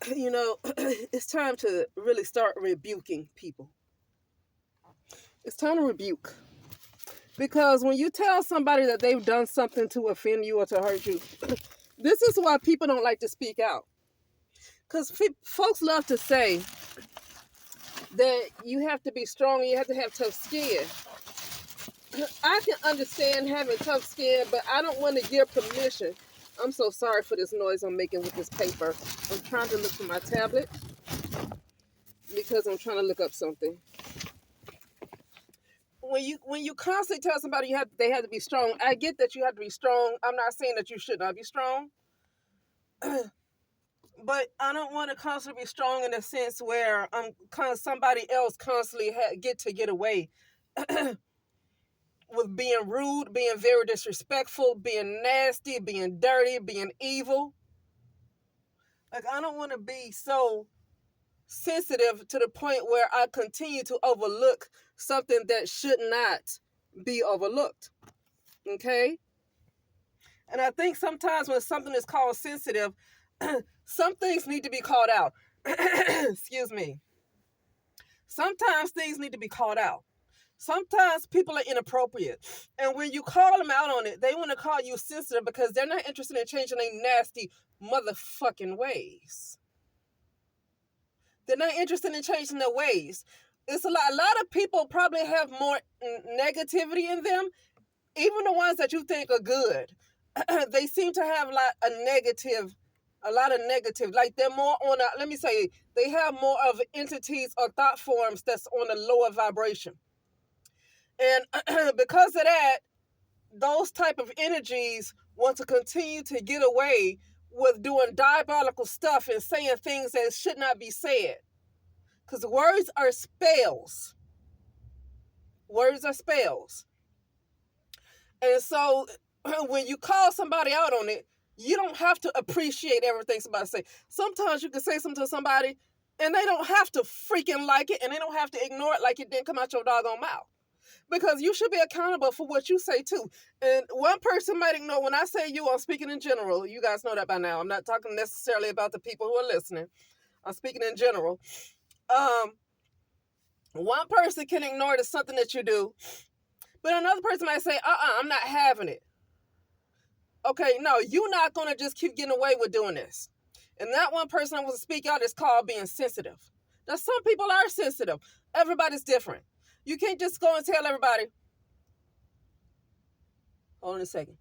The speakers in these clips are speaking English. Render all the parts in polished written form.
It's time to really start rebuking people. It's time to rebuke. Because when you tell somebody that they've done something to offend you or to hurt you, this is why people don't like to speak out. Because folks love to say that you have to be strong and you have to have tough skin. I can understand having tough skin, but I don't want to give permission. I'm so sorry for this noise I'm making with this paper. I'm trying to look for my tablet because I'm trying to look up something. When you constantly tell somebody they have to be strong, I get that you have to be strong. I'm not saying that you should not be strong, but I don't want to constantly be strong in a sense where somebody else constantly get away with being rude, being very disrespectful, being nasty, being dirty, being evil. Like, I don't want to be so sensitive to the point where I continue to overlook something that should not be overlooked. Okay? And I think sometimes when something is called sensitive, some things need to be called out. Excuse me. Sometimes things need to be called out. Sometimes people are inappropriate. And when you call them out on it, they want to call you sensitive because they're not interested in changing their nasty motherfucking ways. They're not interested in changing their ways. It's a lot of people probably have more negativity in them, even the ones that you think are good. They seem to have a lot of negative. Like they're more on they have more of entities or thought forms that's on a lower vibration. And because of that, those type of energies want to continue to get away with doing diabolical stuff and saying things that should not be said. Because words are spells. Words are spells. And so when you call somebody out on it, you don't have to appreciate everything somebody say. Sometimes you can say something to somebody and they don't have to freaking like it and they don't have to ignore it like it didn't come out your doggone mouth. Because you should be accountable for what you say too. And one person might ignore, when I say you, I'm speaking in general. You guys know that by now. I'm not talking necessarily about the people who are listening. I'm speaking in general. One person can ignore it as something that you do, but another person might say, I'm not having it. Okay, no, you're not going to just keep getting away with doing this. And that one person I want to speak out is called being sensitive. Now, some people are sensitive. Everybody's different. You can't just go and tell everybody. Hold on a second.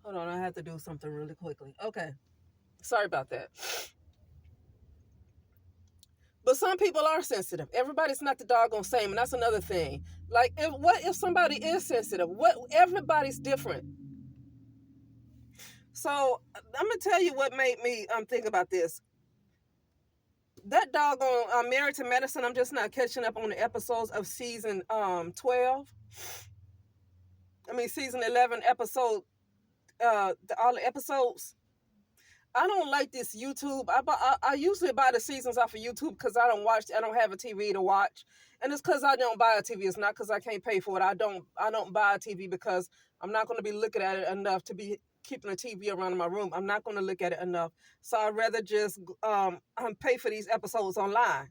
Hold on, I have to do something really quickly. Okay, sorry about that. But some people are sensitive. Everybody's not the doggone same, and that's another thing. Like, what if somebody is sensitive? Everybody's different. So I'm gonna tell you what made me think about this. That doggone Married to Medicine. I'm just not catching up on the episodes of season 12. I mean season 11 episode. All the episodes. I don't like this YouTube. I usually buy the seasons off of YouTube because I don't have a TV to watch, and it's because I don't buy a TV. It's not because I can't pay for it. I don't buy a TV because I'm not going to be looking at it enough to be keeping a TV around in my room. I'm not going to look at it enough, so I'd rather just pay for these episodes online.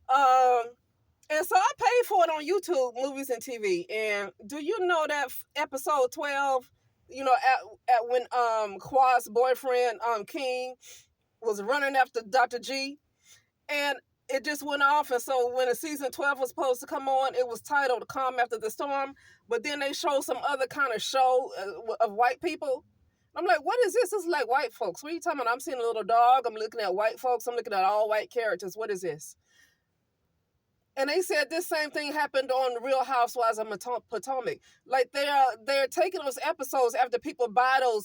And so I paid for it on YouTube, movies and TV. And do you know that episode 12? You know, at when Quad's boyfriend King was running after Dr. G, and it just went off. And so when the season 12 was supposed to come on, it was titled "Calm After the Storm." But then they showed some other kind of show of white people. I'm like, what is this? This is like white folks. What are you talking about? I'm seeing a little dog. I'm looking at white folks. I'm looking at all white characters. What is this? And they said this same thing happened on Real Housewives of Potomac. Like they're taking those episodes after people buy all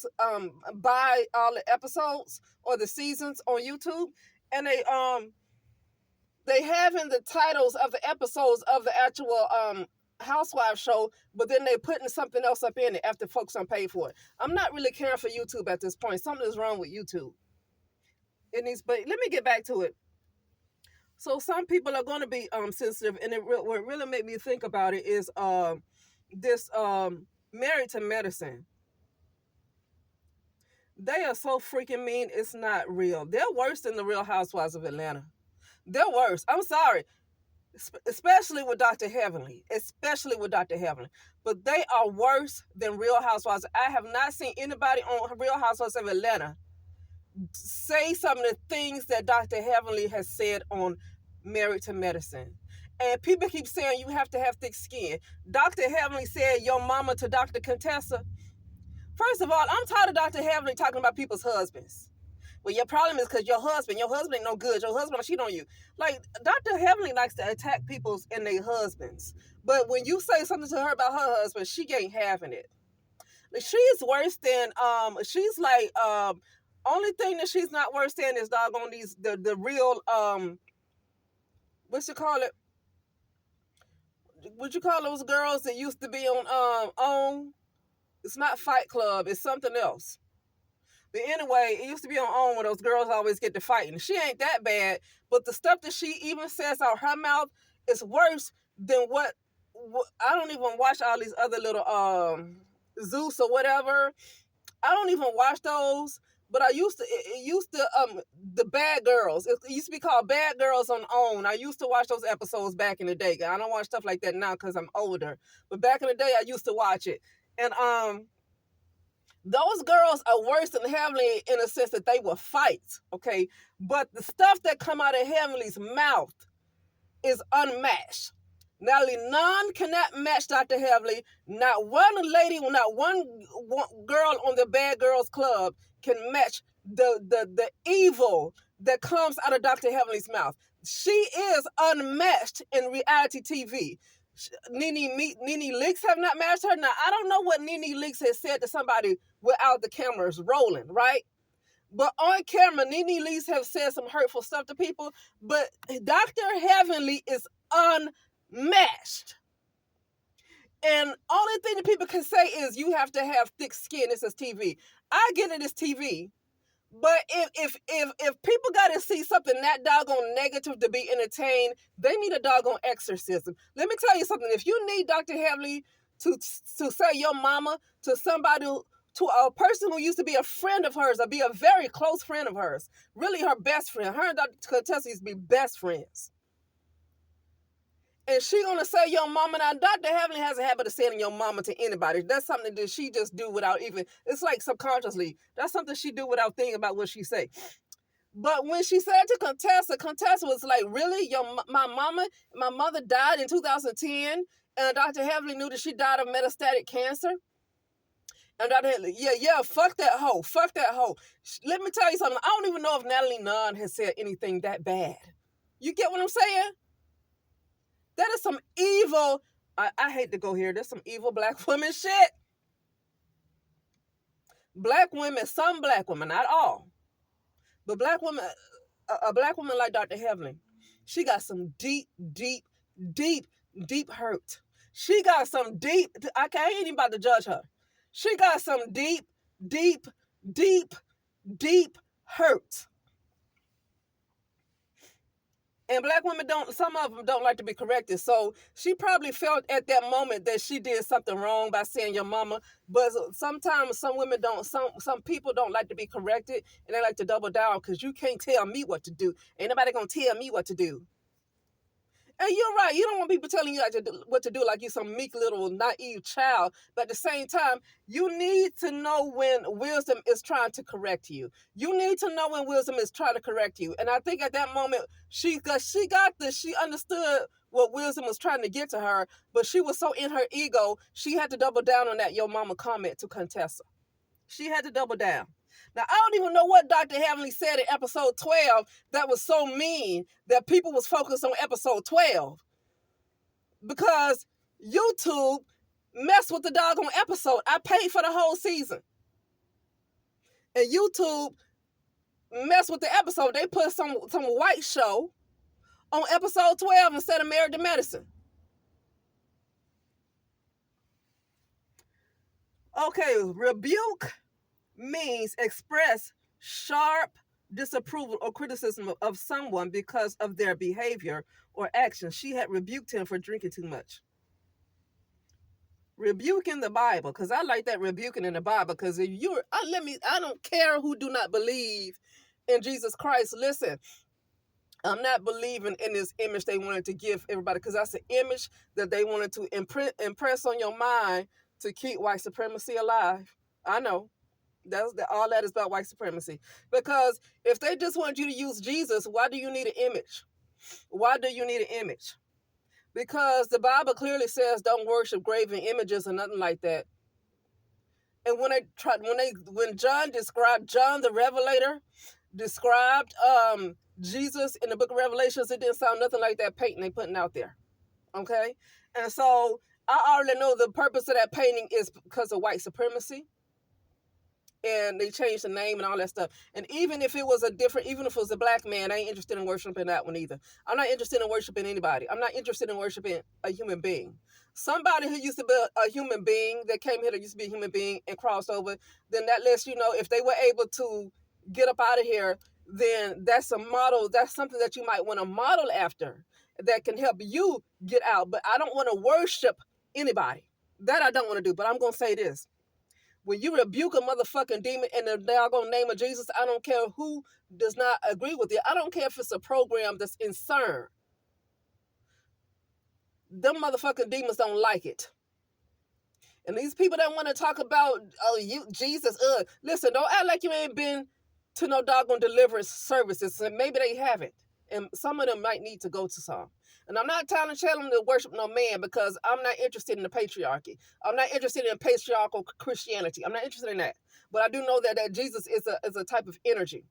the episodes or the seasons on YouTube, and they have in the titles of the episodes of the actual Housewives show, but then they putting something else up in it after folks don't pay for it. I'm not really caring for YouTube at this point. Something is wrong with YouTube. But let me get back to it. So some people are going to be sensitive, and what really made me think about it is this Married to Medicine. They are so freaking mean. It's not real. They're worse than the Real Housewives of Atlanta. They're worse. I'm sorry. Especially with Dr. Heavenly. Especially with Dr. Heavenly. But they are worse than Real Housewives. I have not seen anybody on Real Housewives of Atlanta say some of the things that Dr. Heavenly has said on Married to Medicine. And people keep saying you have to have thick skin. Dr. Heavenly said your mama to Dr. Contessa. First of all, I'm tired of Dr. Heavenly talking about people's husbands. Well, your problem is because your husband ain't no good. Your husband will cheat on you. Like, Dr. Heavenly likes to attack people's and their husbands. But when you say something to her about her husband, she ain't having it. She is worse than, she's like, only thing that she's not worse than is doggone the real, what you call it? What you call those girls that used to be on? It's not Fight Club. It's something else. But anyway, it used to be on where those girls always get to fighting. She ain't that bad, but the stuff that she even says out her mouth is worse than what I don't even watch all these other little Zeus or whatever. I don't even watch those. But I used to, it used to, the Bad Girls. It used to be called Bad Girls on OWN. I used to watch those episodes back in the day. I don't watch stuff like that now because I'm older. But back in the day, I used to watch it. And those girls are worse than Heavenly in a sense that they will fight, okay? But the stuff that come out of Heavenly's mouth is unmatched. Natalie Nunn cannot match Dr. Heavenly. Not one lady, not one girl on the Bad Girls Club can match the evil that comes out of Dr. Heavenly's mouth. She is unmatched in reality TV. Nene Leakes have not matched her. Now, I don't know what Nene Leakes has said to somebody without the cameras rolling, right? But on camera, Nene Leakes have said some hurtful stuff to people, but Dr. Heavenly is unmatched. And only thing that people can say is you have to have thick skin. This is TV. I get it, it's TV. But if people got to see something that doggone negative to be entertained, they need a doggone exorcism. Let me tell you something. If you need Dr. Heavenly to say your mama to somebody, to a person who used to be a friend of hers or be a very close friend of hers, really her best friend, her and Dr. Contessa used to be best friends. And she gonna say your mama. Now, Dr. Heavenly has a habit of saying your mama to anybody. That's something that she just do without even, it's like subconsciously. That's something she do without thinking about what she say. But when she said to Contessa was like, really? My mother died in 2010, and Dr. Heavenly knew that she died of metastatic cancer. And Dr. Heavenly, yeah, fuck that hoe. Fuck that hoe. Let me tell you something. I don't even know if Natalie Nunn has said anything that bad. You get what I'm saying? That is some evil, I hate to go here, there's some evil black women shit. Black women, some black women, not all. But black women, a black woman like Dr. Heavenly, she got some deep hurt. She got some deep, I ain't even about to judge her. She got some deep hurt. And black women some of them don't like to be corrected. So she probably felt at that moment that she did something wrong by saying your mama. But sometimes some women some people don't like to be corrected, and they like to double down because you can't tell me what to do. Ain't nobody gonna tell me what to do. And you're right. You don't want people telling you what to do like you're some meek little naive child. But at the same time, you need to know when wisdom is trying to correct you. You need to know when wisdom is trying to correct you. And I think at that moment, she understood what wisdom was trying to get to her. But she was so in her ego, she had to double down on that your mama comment to Contessa. She had to double down. Now, I don't even know what Dr. Heavenly said in episode 12 that was so mean that people was focused on episode 12. Because YouTube messed with the doggone episode. I paid for the whole season. And YouTube messed with the episode. They put some white show on episode 12 instead of Married to Medicine. Okay, rebuke means express sharp disapproval or criticism of someone because of their behavior or action. She had rebuked him for drinking too much. Rebuking the Bible, because I like that, rebuking in the Bible. Because if you're, I don't care who do not believe in Jesus Christ. Listen, I'm not believing in this image they wanted to give everybody, because that's an image that they wanted to impress on your mind to keep white supremacy alive. I know. All that is about white supremacy. Because if they just want you to use Jesus, why do you need an image? Why do you need an image? Because the Bible clearly says don't worship graven images or nothing like that. And when John the Revelator described Jesus in the book of Revelations, it didn't sound nothing like that painting they putting out there. Okay? And so I already know the purpose of that painting is because of white supremacy. And they changed the name and all that stuff. And even if it was a black man, I ain't interested in worshiping that one either. I'm not interested in worshiping anybody. I'm not interested in worshiping a human being. Somebody who used to be a human being, that came here that used to be a human being and crossed over, then that lets you know if they were able to get up out of here, then that's a model. That's something that you might want to model after that can help you get out. But I don't want to worship anybody. That I don't want to do. But I'm going to say this. When you rebuke a motherfucking demon in the doggone name of Jesus, I don't care who does not agree with it. I don't care if it's a program that's in CERN. Them motherfucking demons don't like it. And these people that want to talk about Jesus, listen, don't act like you ain't been to no doggone deliverance services. And maybe they haven't. And some of them might need to go to some. And I'm not trying to tell them to worship no man, because I'm not interested in the patriarchy. I'm not interested in patriarchal Christianity. I'm not interested in that. But I do know that Jesus is a type of energy.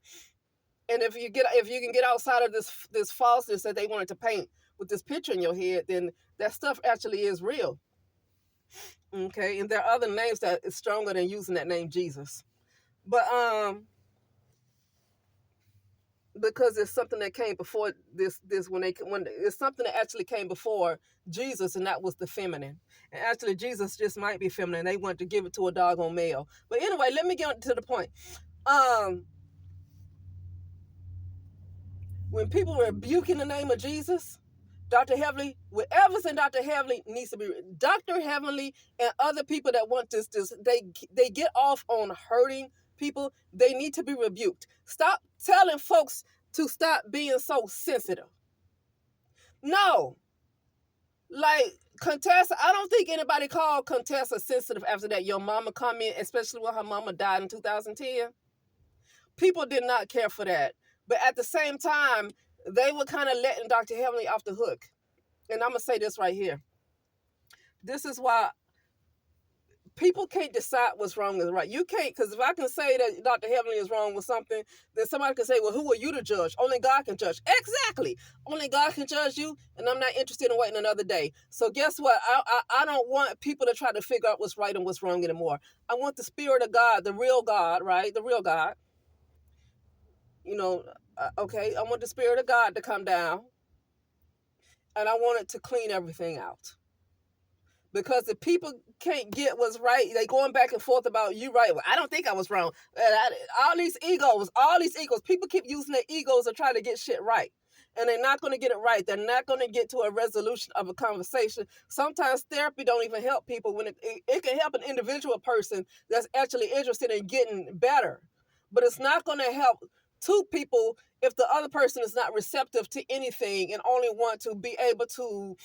And if you can get outside of this falseness that they wanted to paint with this picture in your head, then that stuff actually is real. Okay, and there are other names that is stronger than using that name Jesus. But because it's something that came before this when it's something that actually came before Jesus, and that was the feminine. And actually Jesus just might be feminine. They wanted to give it to a doggone male. But anyway, let me get to the point. When people rebuke in the name of Jesus, Dr. Heavenly, whatever's in Dr. Heavenly needs to be. Dr. Heavenly and other people that want this they get off on hurting people. They need to be rebuked. Stop telling folks to stop being so sensitive. No. Like Contessa, I don't think anybody called Contessa sensitive after that Your Mama comment, especially when her mama died in 2010. People did not care for that. But at the same time, they were kind of letting Dr. Heavenly off the hook. And I'm going to say this right here. This is why people can't decide what's wrong and right. You can't, because if I can say that Dr. Heavenly is wrong with something, then somebody can say, well, who are you to judge? Only God can judge. Exactly. Only God can judge you, and I'm not interested in waiting another day. So guess what? I don't want people to try to figure out what's right and what's wrong anymore. I want the Spirit of God, the real God, right? The real God. Okay, I want the Spirit of God to come down, and I want it to clean everything out. Because if people can't get what's right, they going back and forth about you right. Well, I don't think I was wrong. All these egos, people keep using their egos to try to get shit right. And they're not going to get it right. They're not going to get to a resolution of a conversation. Sometimes therapy don't even help people when it can help an individual person that's actually interested in getting better. But it's not going to help two people if the other person is not receptive to anything and only want to be able to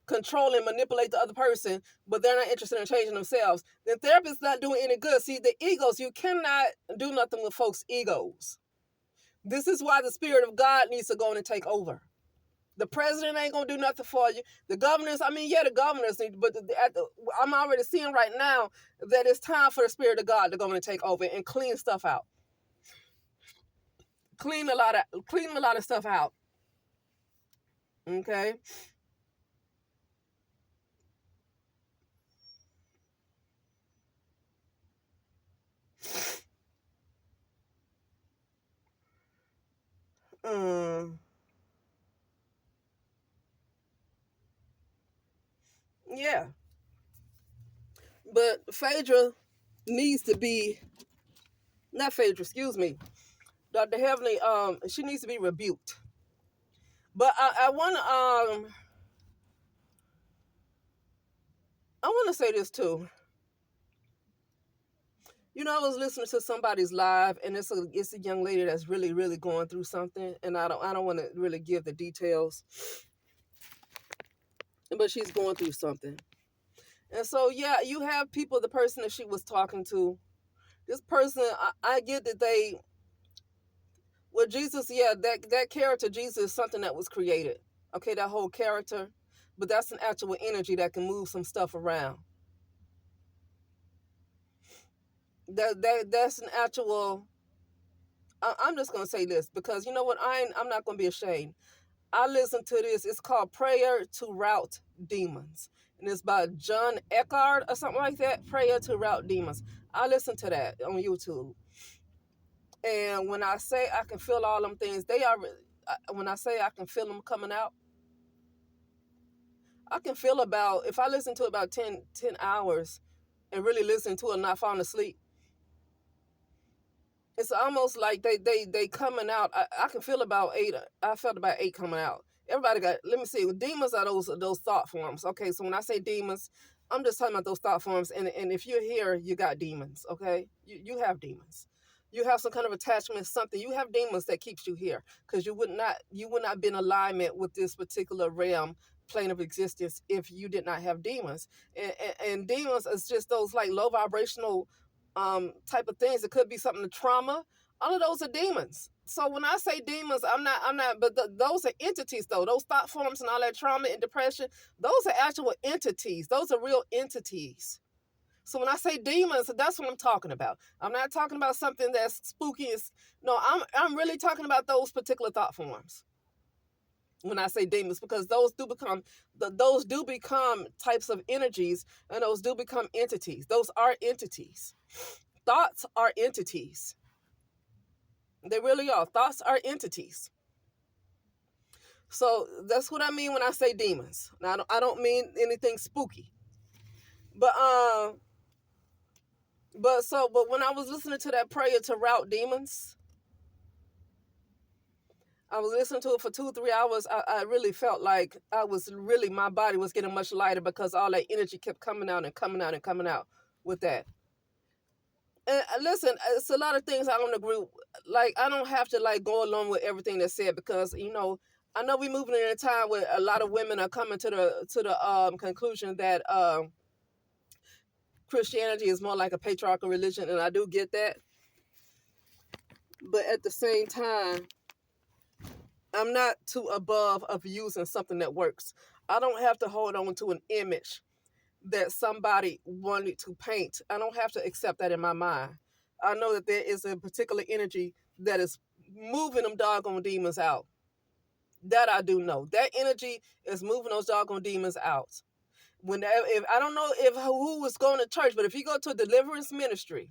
control and manipulate the other person, but they're not interested in changing themselves. Then therapy's not doing any good. See, the egos, you cannot do nothing with folks' egos. This is why the Spirit of God needs to go in and take over. The president ain't gonna do nothing for you. The governors, the governors need, but I'm already seeing right now that it's time for the Spirit of God to go in and take over and clean stuff out. Clean a lot of stuff out. Okay. Yeah. But Phaedra needs to be, not Phaedra, excuse me. Dr. Heavenly, she needs to be rebuked. But I want want to say this too. I was listening to somebody's live, and it's a young lady that's really really going through something, and I don't want to really give the details, but she's going through something. And so yeah, you have people. The person that she was talking to, this person, I get that they, well, Jesus, yeah, that character Jesus is something that was created. Okay, that whole character, but that's an actual energy that can move some stuff around. That's an actual. I'm just gonna say this because you know what, I'm not gonna be ashamed. I listened to this. It's called Prayer to Rout Demons, and it's by John Eckhart or something like that. Prayer to Rout Demons. I listened to that on YouTube, and when I say I can feel all them things, they are. When I say I can feel them coming out, I can feel about, if I listen to about 10 hours and really listen to it and not falling asleep, it's almost like they coming out. I can feel about 8. I felt about 8 coming out. Everybody got, let me see, demons are those thought forms. Okay, so when I say demons, I'm just talking about those thought forms. And if you're here, you got demons, okay? You have demons. You have some kind of attachment, something. You have demons that keeps you here because you would not be in alignment with this particular realm, plane of existence, if you did not have demons. And demons is just those like low vibrational type of things. It could be something to trauma. All of those are demons. So when I say demons, I'm not, but those are entities though. Those thought forms and all that trauma and depression, those are actual entities. Those are real entities. So when I say demons, that's what I'm talking about. I'm not talking about something that's spooky. No, I'm really talking about those particular thought forms when I say demons, because those do become types of energies, and those do become entities. Those are entities. Thoughts are entities. They really are. Thoughts are entities. So that's what I mean when I say demons. Now I don't mean anything spooky, but but when I was listening to that prayer to rout demons, I was listening to it for 2 3 hours. I really felt like my body was getting much lighter because all that energy kept coming out and coming out and coming out with that. And listen, it's a lot of things I don't agree. Like I don't have to like go along with everything that's said because I know we're moving in a time where a lot of women are coming to the conclusion that Christianity is more like a patriarchal religion, and I do get that. But at the same time, I'm not too above of using something that works. I don't have to hold on to an image that somebody wanted to paint. I don't have to accept that in my mind. I know that there is a particular energy that is moving them doggone demons out. That I do know. That energy is moving those doggone demons out. If I don't know if who was going to church, but if you go to a deliverance ministry,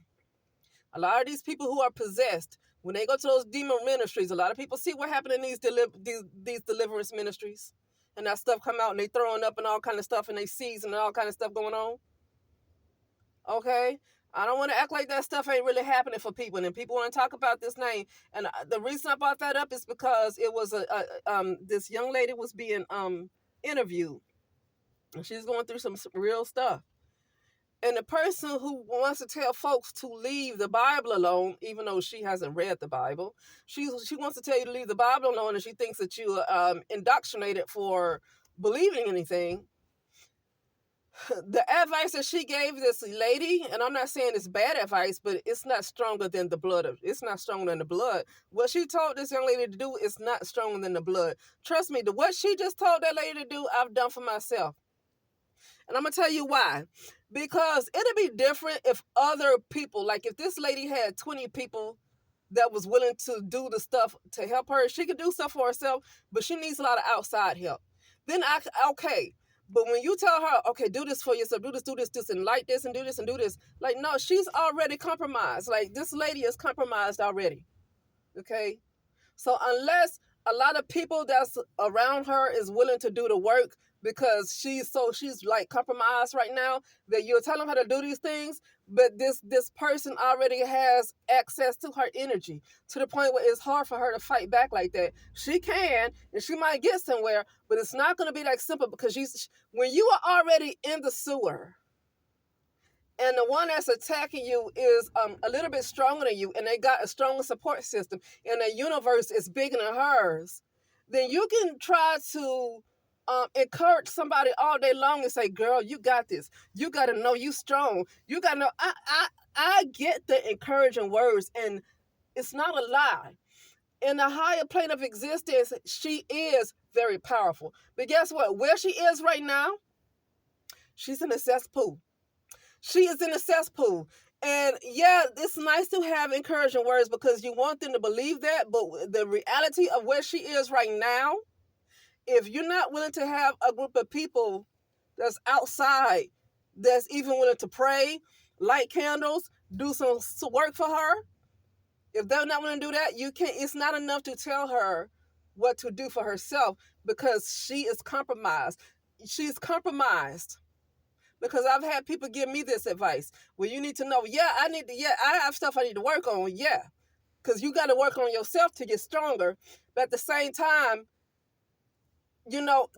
a lot of these people who are possessed, when they go to those demon ministries, a lot of people see what happened in these deliverance ministries, and that stuff come out and they throwing up and all kind of stuff and they seize and all kind of stuff going on. Okay, I don't want to act like that stuff ain't really happening for people, and people want to talk about this name. And the reason I brought that up is because it was this young lady was being interviewed, and she's going through some real stuff. And the person who wants to tell folks to leave the Bible alone, even though she hasn't read the Bible, she wants to tell you to leave the Bible alone, and she thinks that you are indoctrinated for believing anything. The advice that she gave this lady, and I'm not saying it's bad advice, but it's not stronger than the blood. It's not stronger than the blood. What she told this young lady to do is not stronger than the blood. Trust me, what she just told that lady to do, I've done for myself. And I'm going to tell you why. Because it'd be different if other people, like if this lady had 20 people that was willing to do the stuff to help her. She could do stuff for herself, but she needs a lot of outside help. Then okay. But when you tell her, okay, do this for yourself, do this, and like this, and do this, and do this. Like, no, she's already compromised. Like, this lady is compromised already. Okay? So unless a lot of people that's around her is willing to do the work, because she's like compromised right now, that you're telling her to do these things, but this person already has access to her energy to the point where it's hard for her to fight back like that. She can, and she might get somewhere, but it's not going to be that simple, because when you are already in the sewer, and the one that's attacking you is a little bit stronger than you, and they got a stronger support system, and the universe is bigger than hers, then you can try to encourage somebody all day long and say, "Girl, you got this. You got to know you strong. You got to know." I get the encouraging words, and it's not a lie. In the higher plane of existence, she is very powerful. But guess what? Where she is right now, she's in a cesspool. She is in a cesspool. And yeah, it's nice to have encouraging words because you want them to believe that. But the reality of where she is right now, if you're not willing to have a group of people that's outside, that's even willing to pray, light candles, do some work for her, if they're not willing to do that, you can't. It's not enough to tell her what to do for herself because she is compromised. She's compromised. Because I've had people give me this advice. Well, you need to know, I have stuff I need to work on. Yeah. Because you got to work on yourself to get stronger. But at the same time,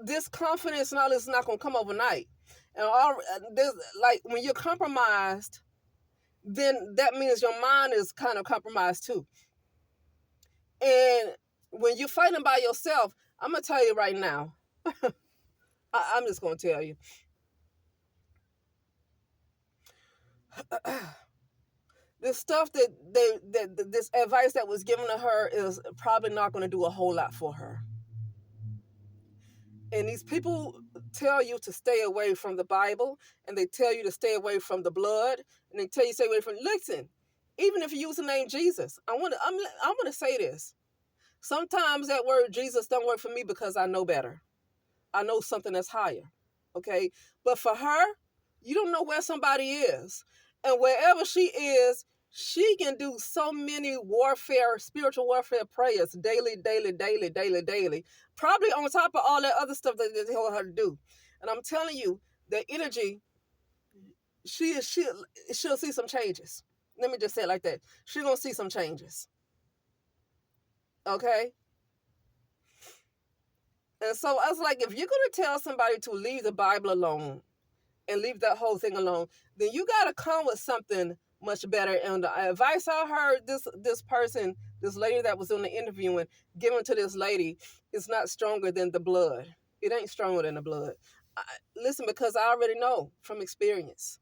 this confidence and all this is not going to come overnight. And this, like when you're compromised, then that means your mind is kind of compromised too. And when you're fighting by yourself, I'm going to tell you right now, I'm just going to tell you. This stuff this advice that was given to her is probably not going to do a whole lot for her. And these people tell you to stay away from the Bible, and they tell you to stay away from the blood, and they tell you to stay away from. Listen, even if you use the name Jesus, I'm gonna say this. Sometimes that word Jesus don't work for me because I know better. I know something that's higher. Okay, but for her, you don't know where somebody is, and wherever she is, she can do so many spiritual warfare prayers daily, daily, daily, daily, daily. Probably on top of all that other stuff that they tell her to do. And I'm telling you, the energy, she'll see some changes. Let me just say it like that. She's gonna see some changes. Okay? And so I was like, if you're gonna tell somebody to leave the Bible alone and leave that whole thing alone, then you gotta come with something much better. And the advice I heard this lady that was in the interviewing, given to this lady, is not stronger than the blood. It ain't stronger than the blood. Listen, because I already know from experience.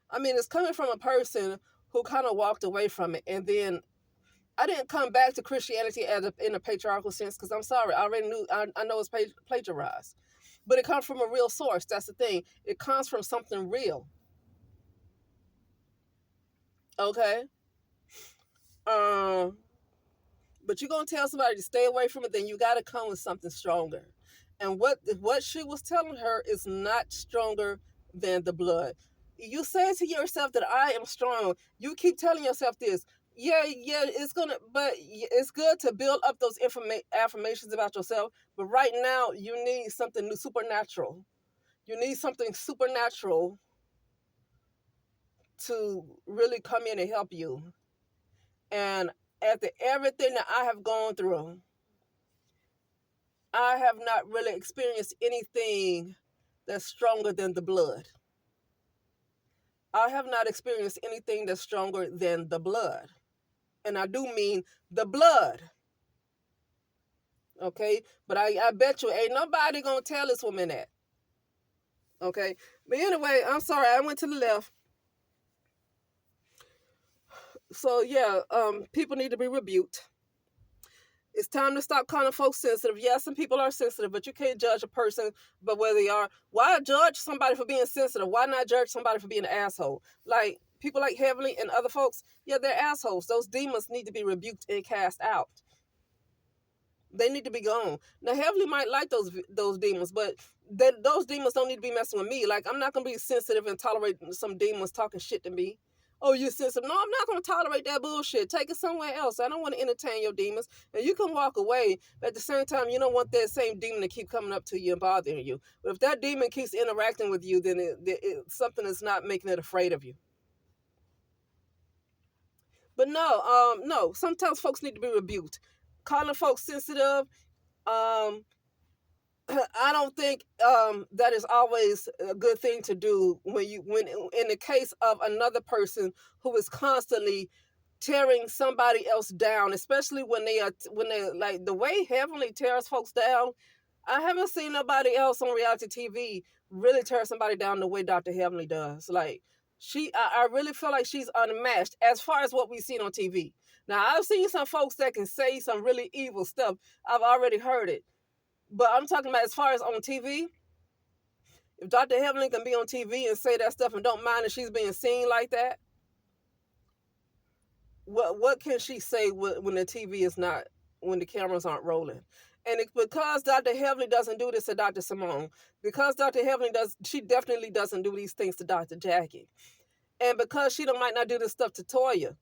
I mean, it's coming from a person who kind of walked away from it, and then I didn't come back to Christianity in a patriarchal sense because I'm sorry, I already knew. I know it's plagiarized, but it comes from a real source. That's the thing. It comes from something real. Okay. But you're gonna tell somebody to stay away from it, then you got to come with something stronger. And what she was telling her is not stronger than the blood. You say to yourself that I am strong. You keep telling yourself this. Yeah, but it's good to build up those affirmations about yourself. But right now, you need something new, supernatural. You need something supernatural to really come in and help you. And after everything that I have gone through, I have not really experienced anything that's stronger than the blood. I have not experienced anything that's stronger than the blood. And I do mean the blood. Okay? But I bet you ain't nobody gonna tell this woman that. Okay? But anyway, I'm sorry, I went to the left. So yeah, people need to be rebuked. It's time to stop calling folks sensitive. Yes, some people are sensitive, but you can't judge a person by where they are. Why judge somebody for being sensitive? Why not judge somebody for being an asshole? Like people like Heavenly and other folks, yeah, they're assholes. Those demons need to be rebuked and cast out. They need to be gone. Now, Heavenly might like those demons, but those demons don't need to be messing with me. Like, I'm not going to be sensitive and tolerate some demons talking shit to me. Oh, you're sensitive. No, I'm not going to tolerate that bullshit. Take it somewhere else. I don't want to entertain your demons. And you can walk away, but at the same time, you don't want that same demon to keep coming up to you and bothering you. But if that demon keeps interacting with you, then something is not making it afraid of you. But no. Sometimes folks need to be rebuked. Calling folks sensitive, um, I don't think that is always a good thing to do when in the case of another person who is constantly tearing somebody else down, especially when they like the way Heavenly tears folks down. I haven't seen nobody else on reality TV really tear somebody down the way Dr. Heavenly does. Like I really feel like she's unmatched as far as what we've seen on TV. Now I've seen some folks that can say some really evil stuff. I've already heard it. But I'm talking about as far as on TV, if Dr. Heavenly can be on TV and say that stuff and don't mind that she's being seen like that, what can she say when the TV is not, when the cameras aren't rolling? And it's because Dr. Heavenly doesn't do this to Dr. Simone, because Dr. Heavenly she definitely doesn't do these things to Dr. Jackie. And because she might not do this stuff to Toya,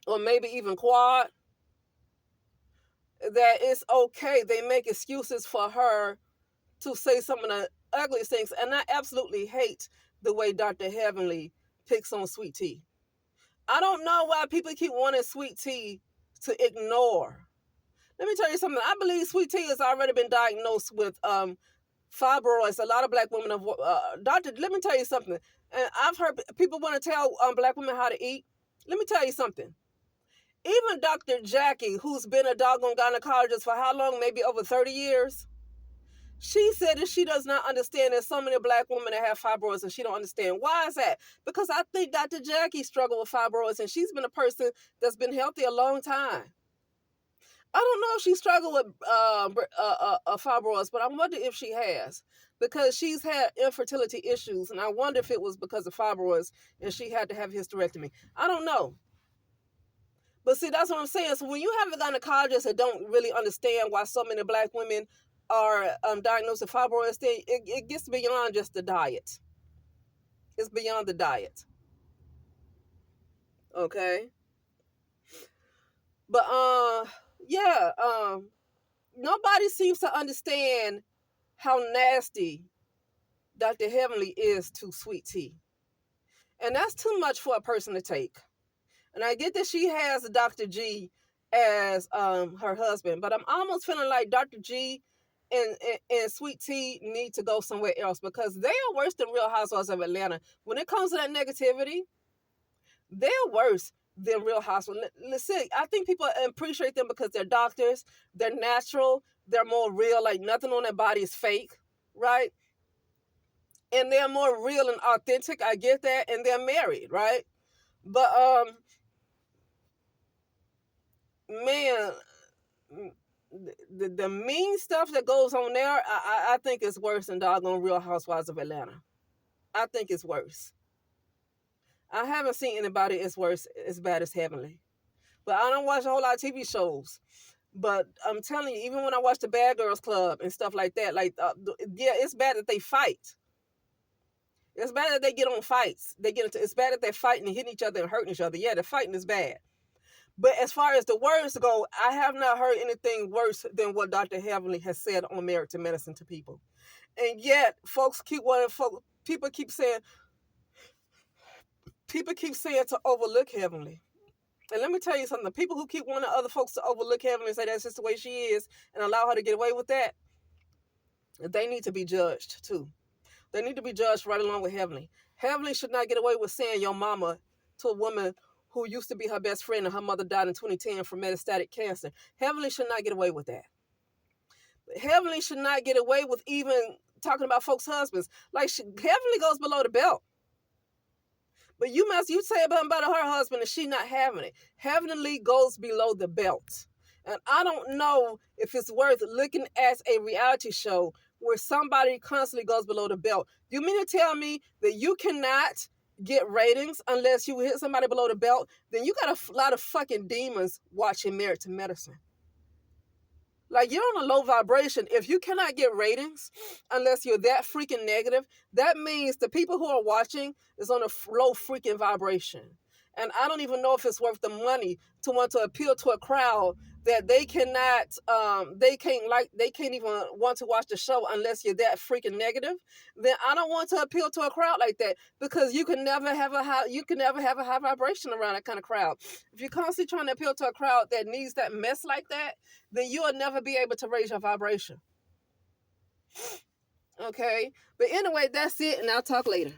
or maybe even Quad, that it's okay. They make excuses for her to say some of the ugliest things. And I absolutely hate the way Dr. Heavenly picks on Sweet Tea. I don't know why people keep wanting Sweet Tea to ignore. Let me tell you something. I believe Sweet Tea has already been diagnosed with fibroids. A lot of black women have. Doctor, let me tell you something. And I've heard people want to tell black women how to eat. Let me tell you something. Even Dr. Jackie, who's been a doggone gynecologist for how long? Maybe over 30 years. She said that she does not understand that so many black women that have fibroids, and she don't understand. Why is that? Because I think Dr. Jackie struggled with fibroids, and she's been a person that's been healthy a long time. I don't know if she struggled with fibroids, but I wonder if she has, because she's had infertility issues, and I wonder if it was because of fibroids and she had to have hysterectomy. I don't know. But see, that's what I'm saying. So when you have a gynecologist that don't really understand why so many black women are diagnosed with fibroids, it gets beyond just the diet. It's beyond the diet. Okay. But yeah, nobody seems to understand how nasty Dr. Heavenly is to Sweet Tea. And that's too much for a person to take. And I get that she has Dr. G as her husband, but I'm almost feeling like Dr. G and Sweet Tea need to go somewhere else, because they are worse than Real Housewives of Atlanta. When it comes to that negativity, they're worse than Real Housewives. Listen, I think people appreciate them because they're doctors, they're natural, they're more real, like nothing on their body is fake, right? And they're more real and authentic. I get that. And they're married, right? But man, the mean stuff that goes on there, I think is worse than doggone Real Housewives of Atlanta. I think it's worse. I haven't seen anybody as bad as Heavenly. But I don't watch a whole lot of TV shows. But I'm telling you, even when I watch the Bad Girls Club and stuff like that, like yeah, it's bad that they fight. It's bad that they get on fights. It's bad that they're fighting and hitting each other and hurting each other. Yeah, the fighting is bad. But as far as the words go, I have not heard anything worse than what Dr. Heavenly has said on Married to Medicine to people. And yet, people keep saying to overlook Heavenly. And let me tell you something. The people who keep wanting other folks to overlook Heavenly and say that's just the way she is and allow her to get away with that, they need to be judged too. They need to be judged right along with Heavenly. Heavenly should not get away with saying your mama to a woman who used to be her best friend and her mother died in 2010 from metastatic cancer. Heavenly should not get away with that. Heavenly should not get away with even talking about folks' husbands. Like, Heavenly goes below the belt. But you say about her husband and she not having it. Heavenly goes below the belt. And I don't know if it's worth looking at a reality show where somebody constantly goes below the belt. You mean to tell me that you cannot get ratings unless you hit somebody below the belt? Then you got a lot of fucking demons watching Married to Medicine. Like, you're on a low vibration. If you cannot get ratings unless you're that freaking negative, that means the people who are watching is on a low freaking vibration. And I don't even know if it's worth the money to want to appeal to a crowd that they can't even want to watch the show unless you're that freaking negative. Then I don't want to appeal to a crowd like that, because you can never have a high vibration around that kind of crowd. If you're constantly trying to appeal to a crowd that needs that mess like that, then you'll never be able to raise your vibration. Okay. But anyway, that's it, and I'll talk later.